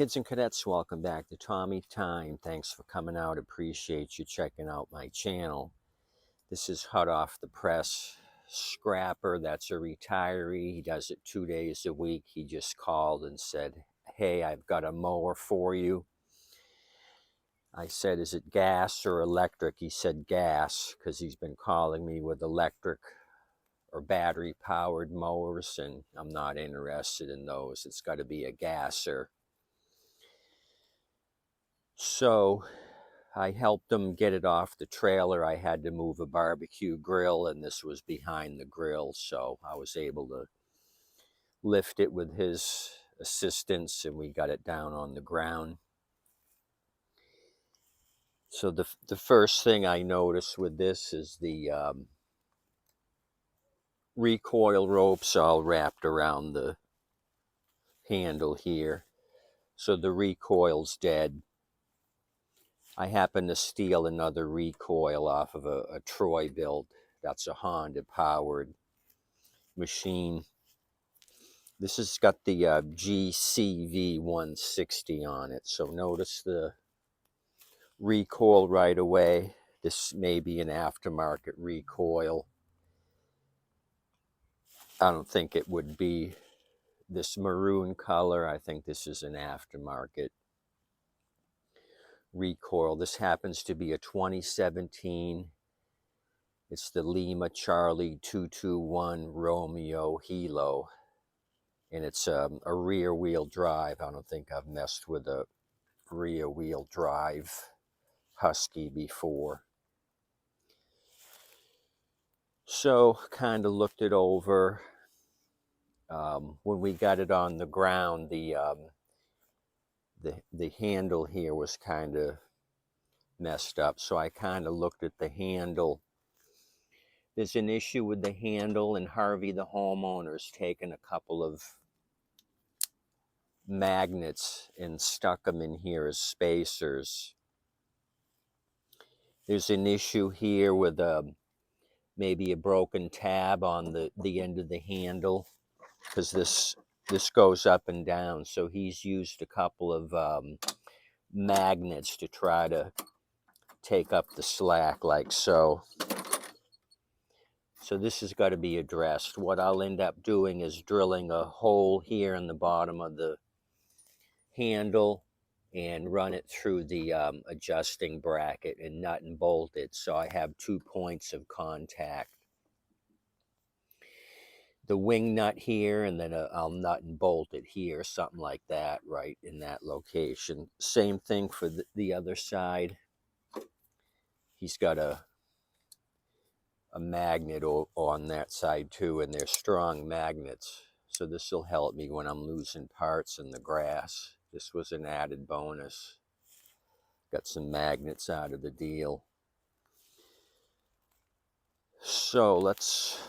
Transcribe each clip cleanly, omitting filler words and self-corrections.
Kids and cadets, welcome back to Tommy Time. Thanks for coming out. Appreciate you checking out my channel. This is hot off the press Scrapper. That's a retiree. He does it 2 days a week. He just called and said, "Hey, I've got a mower for you." I said, "Is it gas or electric?" He said gas, because he's been calling me with electric or battery powered mowers, and I'm not interested in those. It's got to be a gasser. So I helped him get it off the trailer. I had to move a barbecue grill, and this was behind the grill, so I was able to lift it with his assistance, and we got it down on the ground. So the first thing I noticed with this is the recoil ropes all wrapped around the handle here. So the recoil's dead. I happened to steal another recoil off of a Troy built. That's a Honda powered machine. This has got the GCV 160 on it. So notice the recoil right away. This may be an aftermarket recoil. I don't think it would be this maroon color. I think this is an aftermarket recoil. This happens to be a 2017. It's the Lima Charlie 221 Romeo Hilo, and it's a rear wheel drive. I don't think I've messed with a rear wheel drive Husky before. So kind of looked it over. When we got it on the ground, the handle here was kind of messed up. So I kind of looked at the handle. There's an issue with the handle, and Harvey the homeowner's taken a couple of magnets and stuck them in here as spacers. There's an issue here with maybe a broken tab on the end of the handle, because this goes up and down. So he's used a couple of magnets to try to take up the slack, like so. So this has got to be addressed. What I'll end up doing is drilling a hole here in the bottom of the handle and run it through the adjusting bracket and nut and bolt it, so I have 2 points of contact. The wing nut here, and then I'll nut and bolt it here, something like that, right in that location. Same thing for the other side. He's got a magnet on that side too, and they're strong magnets. So this will help me when I'm losing parts in the grass. This was an added bonus. Got some magnets out of the deal. So let's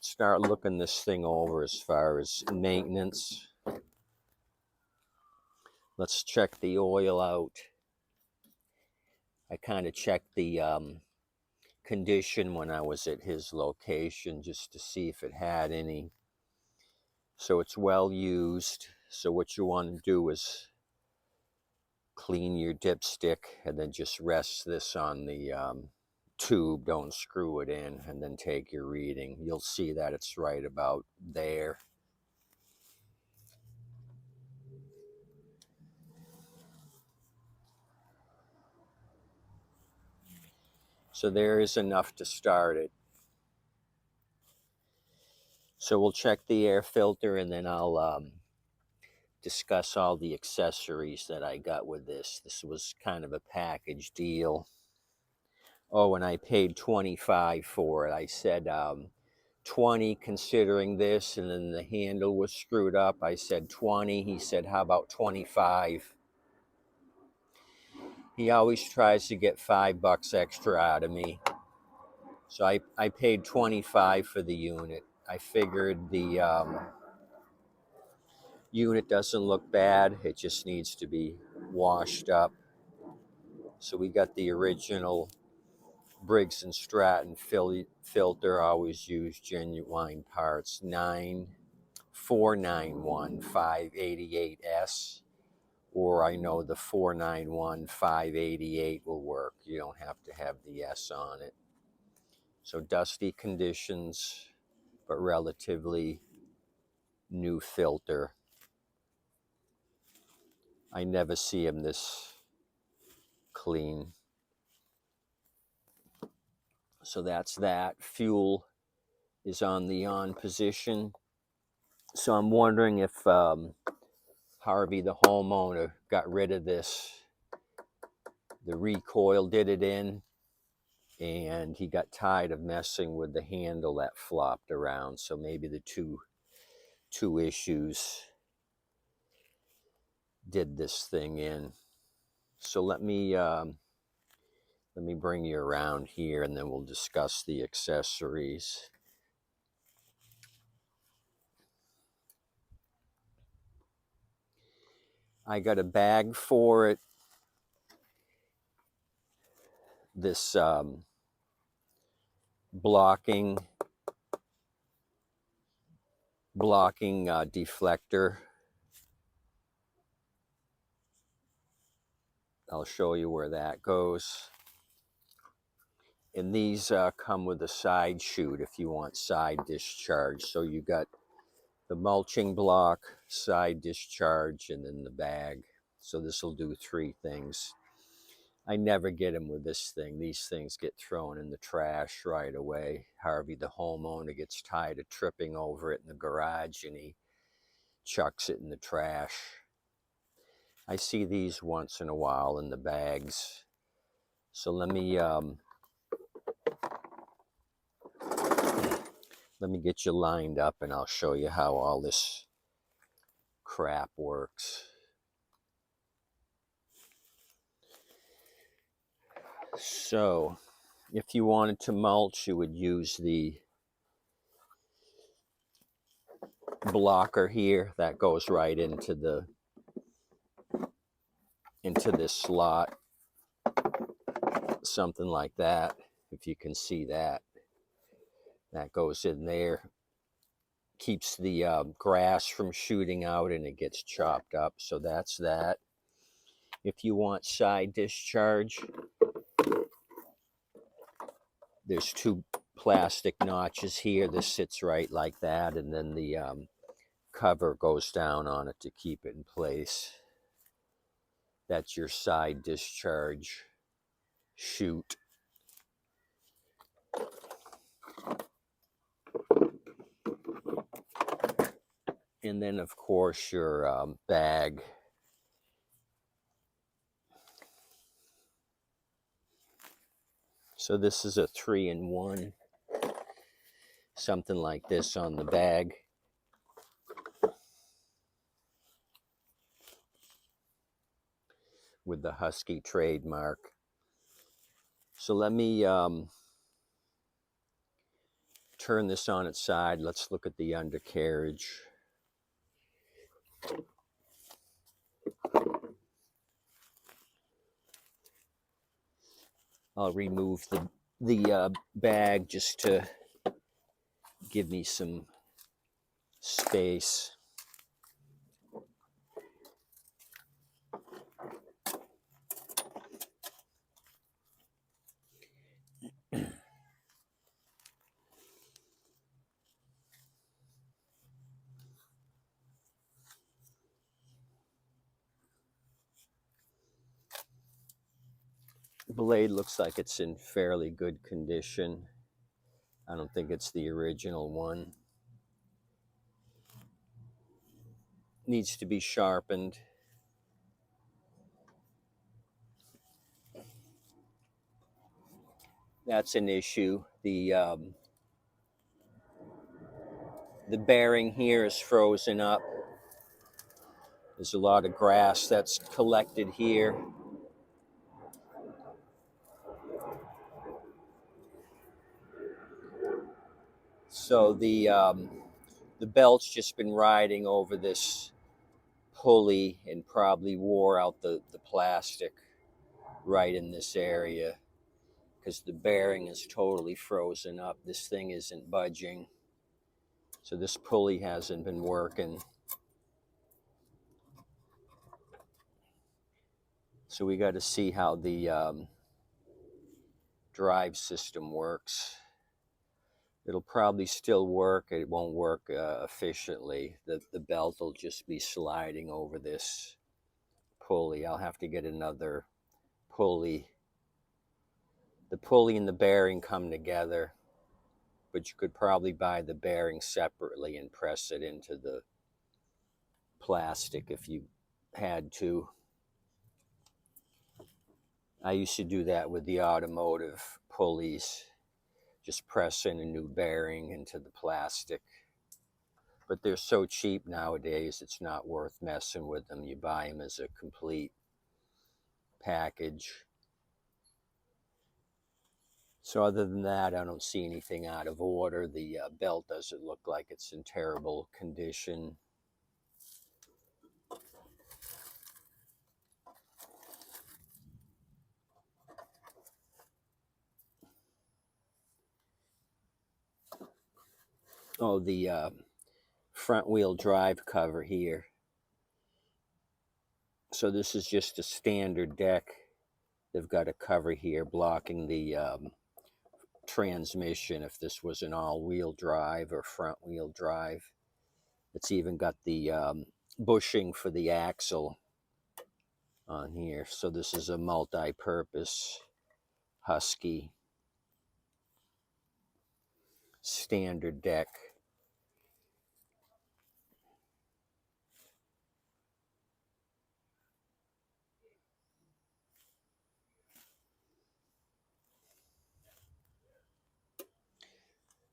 start looking this thing over as far as maintenance. Let's check the oil out. I kind of checked the condition when I was at his location just to see if it had any. So it's well used. So what you want to do is clean your dipstick and then just rest this on the tube. Don't screw it in, and then take your reading. You'll see that it's right about there. So there is enough to start it. So we'll check the air filter, and then I'll discuss all the accessories that I got with this. This was kind of a package deal. Oh, and I paid $25 for it. I said 20 considering this, and then the handle was screwed up. I said 20. He said, "How about 25? He always tries to get $5 extra out of me. So I paid 25 for the unit. I figured the unit doesn't look bad. It just needs to be washed up. So we got the original Briggs & Stratton filter. Always use genuine parts. 9491588S. or I know the 491 588 will work. You don't have to have the S on it. So dusty conditions, but relatively new filter. I never see them this clean. So that's that. Fuel is on the on position. So I'm wondering if Harvey, the homeowner, got rid of this. The recoil did it in, and he got tired of messing with the handle that flopped around. So maybe the two issues did this thing in. So let me bring you around here, and then we'll discuss the accessories. I got a bag for it. This blocking deflector. I'll show you where that goes. And these come with a side chute if you want side discharge. So you got the mulching block, side discharge, and then the bag. So this will do three things. I never get them with this thing. These things get thrown in the trash right away. Harvey, the homeowner, gets tired of tripping over it in the garage, and he chucks it in the trash. I see these once in a while in the bags. So let me get you lined up, and I'll show you how all this crap works. So if you wanted to mulch, you would use the blocker here that goes right into this slot, something like that. If you can see that goes in there, keeps the grass from shooting out, and it gets chopped up. So that's that. If you want side discharge, there's two plastic notches here. This sits right like that, and then the cover goes down on it to keep it in place. That's your side discharge chute. And then, of course, your bag. So this is a 3-in-1, something like this on the bag. With the Husky trademark. So let me turn this on its side. Let's look at the undercarriage. I'll remove the bag just to give me some space. Blade looks like it's in fairly good condition. I don't think it's the original one. Needs to be sharpened. That's an issue. The bearing here is frozen up. There's a lot of grass that's collected here. So the belt's just been riding over this pulley and probably wore out the plastic right in this area, because the bearing is totally frozen up. This thing isn't budging. So this pulley hasn't been working. So we got to see how the drive system works. It'll probably still work. It won't work efficiently. The belt will just be sliding over this pulley. I'll have to get another pulley. The pulley and the bearing come together, but you could probably buy the bearing separately and press it into the plastic if you had to. I used to do that with the automotive pulleys, just press in a new bearing into the plastic. But they're so cheap nowadays, it's not worth messing with them. You buy them as a complete package. So other than that, I don't see anything out of order. The belt doesn't look like it's in terrible condition. Oh, the front wheel drive cover here. So this is just a standard deck. They've got a cover here blocking the transmission if this was an all-wheel drive or front-wheel drive. It's even got the bushing for the axle on here. So this is a multi-purpose Husky standard deck.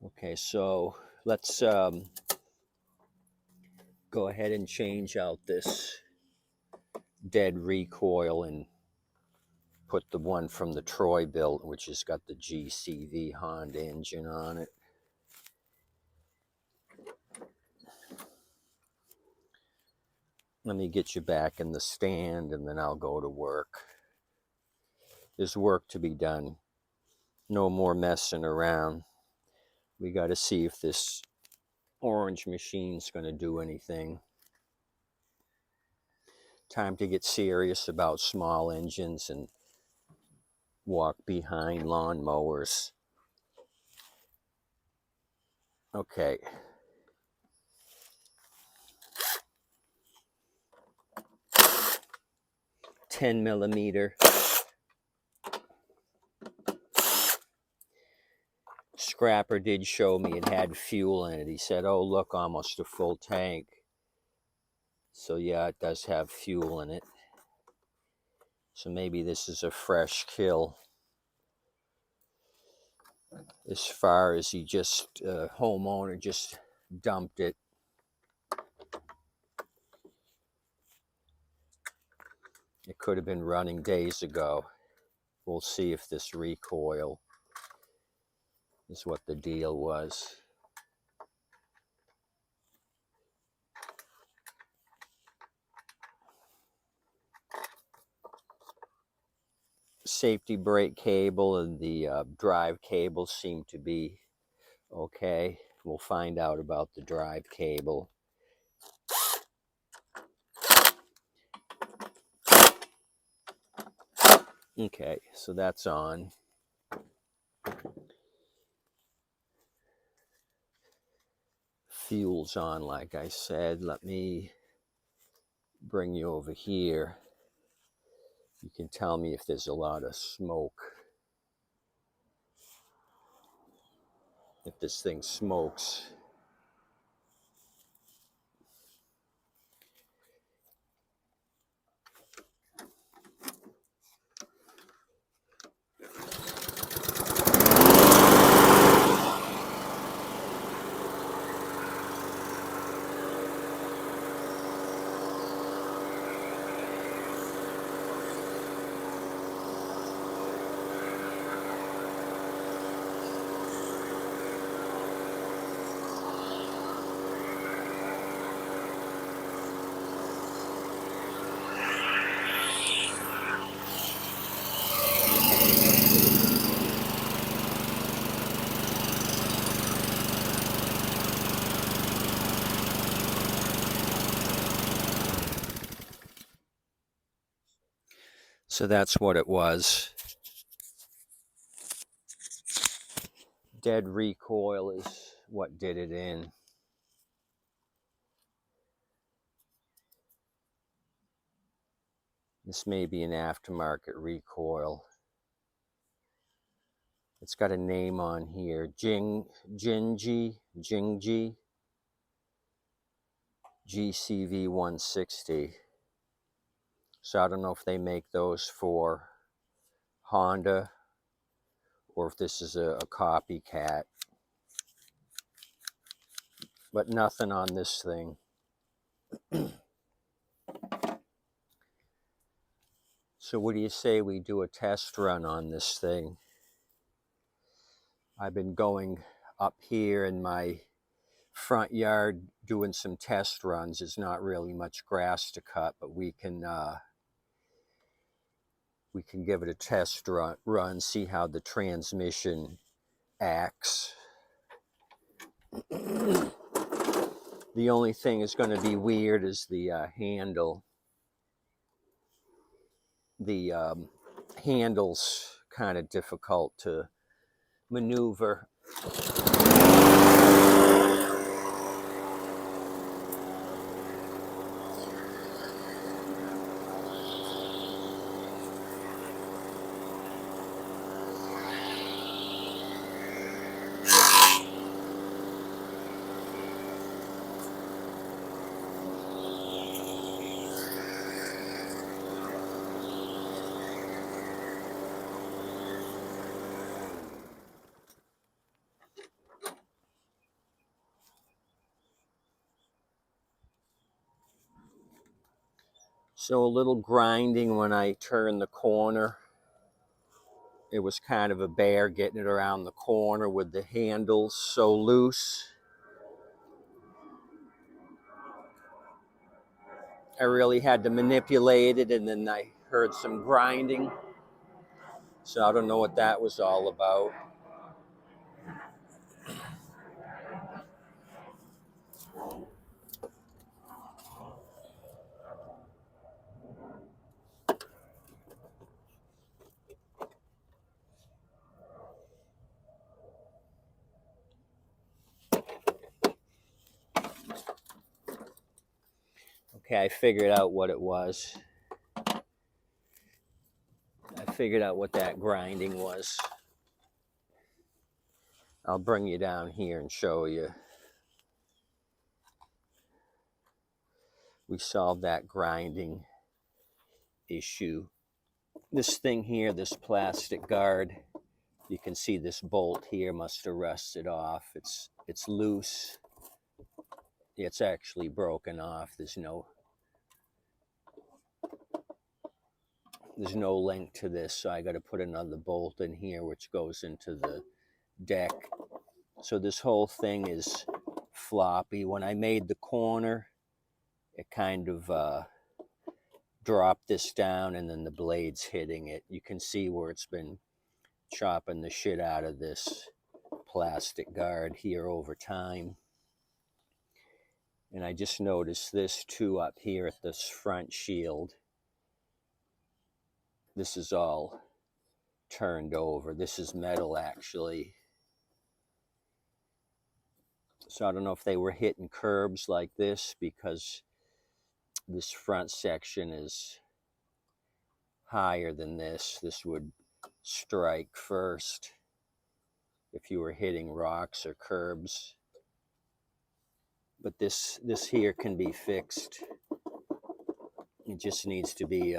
Okay, so let's go ahead and change out this dead recoil and put the one from the Troy built, which has got the GCV Honda engine on it. Let me get you back in the stand and then I'll go to work. There's work to be done. No more messing around. We got to see if this orange machine's going to do anything. Time to get serious about small engines and walk behind lawn mowers. Okay. $10mm. Scrapper did show me it had fuel in it. He said, oh, look, almost a full tank. So yeah, it does have fuel in it. So maybe this is a fresh kill. As far as he just, homeowner just dumped it. It could have been running days ago. We'll see if this recoil is what the deal was. Safety brake cable and the drive cable seem to be okay. We'll find out about the drive cable. Okay, so that's on. Fuel's on, like I said. Let me bring you over here. You can tell me if there's a lot of smoke. If this thing smokes. So that's what it was. Dead recoil is what did it in. This may be an aftermarket recoil. It's got a name on here, Jingji GCV 160. So I don't know if they make those for Honda or if this is a copycat. But nothing on this thing. So what do you say we do a test run on this thing? I've been going up here in my front yard doing some test runs. There's not really much grass to cut, but we can give it a test run, see how the transmission acts. The only thing is going to be weird is the handle. The handle's kind of difficult to maneuver. So a little grinding when I turned the corner. It was kind of a bear getting it around the corner with the handles so loose. I really had to manipulate it, and then I heard some grinding. So I don't know what that was all about. Okay, I figured out what it was. I figured out what that grinding was. I'll bring you down here and show you. We solved that grinding issue. This thing here, this plastic guard, you can see this bolt here must have rusted off. It's loose. It's actually broken off. There's no link to this, so I got to put another bolt in here which goes into the deck. So this whole thing is floppy. When I made the corner, it kind of dropped this down, and then the blade's hitting it. You can see where it's been chopping the shit out of this plastic guard here over time. And I just noticed this too up here at this front shield. This is all turned over. This is metal actually. So I don't know if they were hitting curbs like this, because this front section is higher than this. This would strike first if you were hitting rocks or curbs. But this here can be fixed. It just needs to be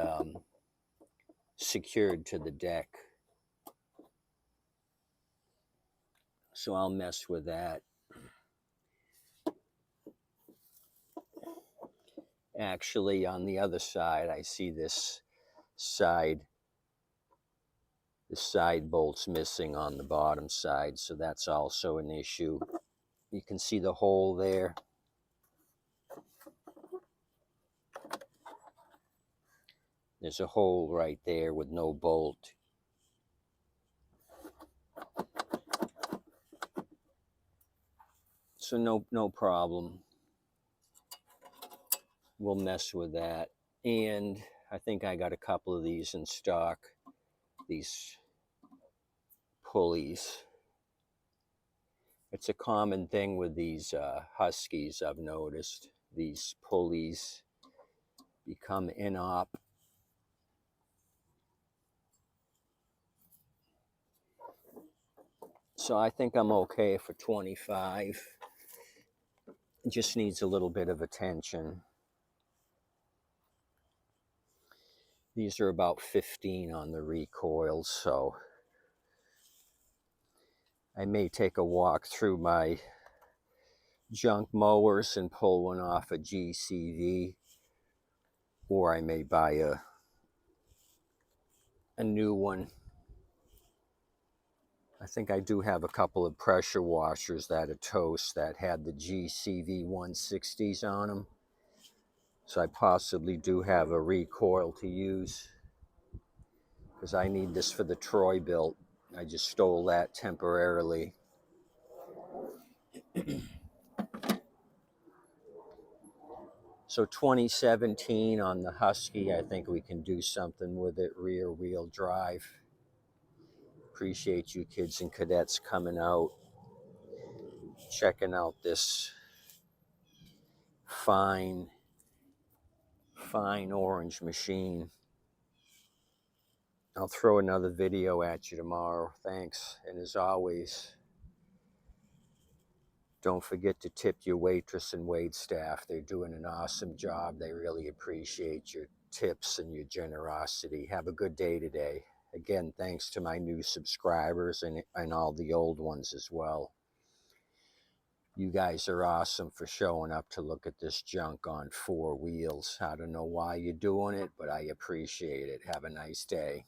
secured to the deck. So I'll mess with that. Actually, on the other side, I see this side bolt's missing on the bottom side, so that's also an issue. You can see the hole there. There's a hole right there with no bolt. So no problem. We'll mess with that. And I think I got a couple of these in stock, these pulleys. It's a common thing with these Huskies, I've noticed. These pulleys become inop. So I think I'm okay for 25. It just needs a little bit of attention. These are about 15 on the recoils, so I may take a walk through my junk mowers and pull one off a GCV, or I may buy a new one. I think I do have a couple of pressure washers that are toast that had the GCV 160s on them. So I possibly do have a recoil to use because I need this for the Troy built. I just stole that temporarily. So 2017 on the Husky, I think we can do something with it, rear wheel drive. Appreciate you kids and cadets coming out, checking out this fine orange machine. I'll throw another video at you tomorrow. Thanks. And as always, don't forget to tip your waitress and wait staff. They're doing an awesome job. They really appreciate your tips and your generosity. Have a good day today. Again, thanks to my new subscribers and all the old ones as well. You guys are awesome for showing up to look at this junk on 4 wheels. I don't know why you're doing it, but I appreciate it. Have a nice day.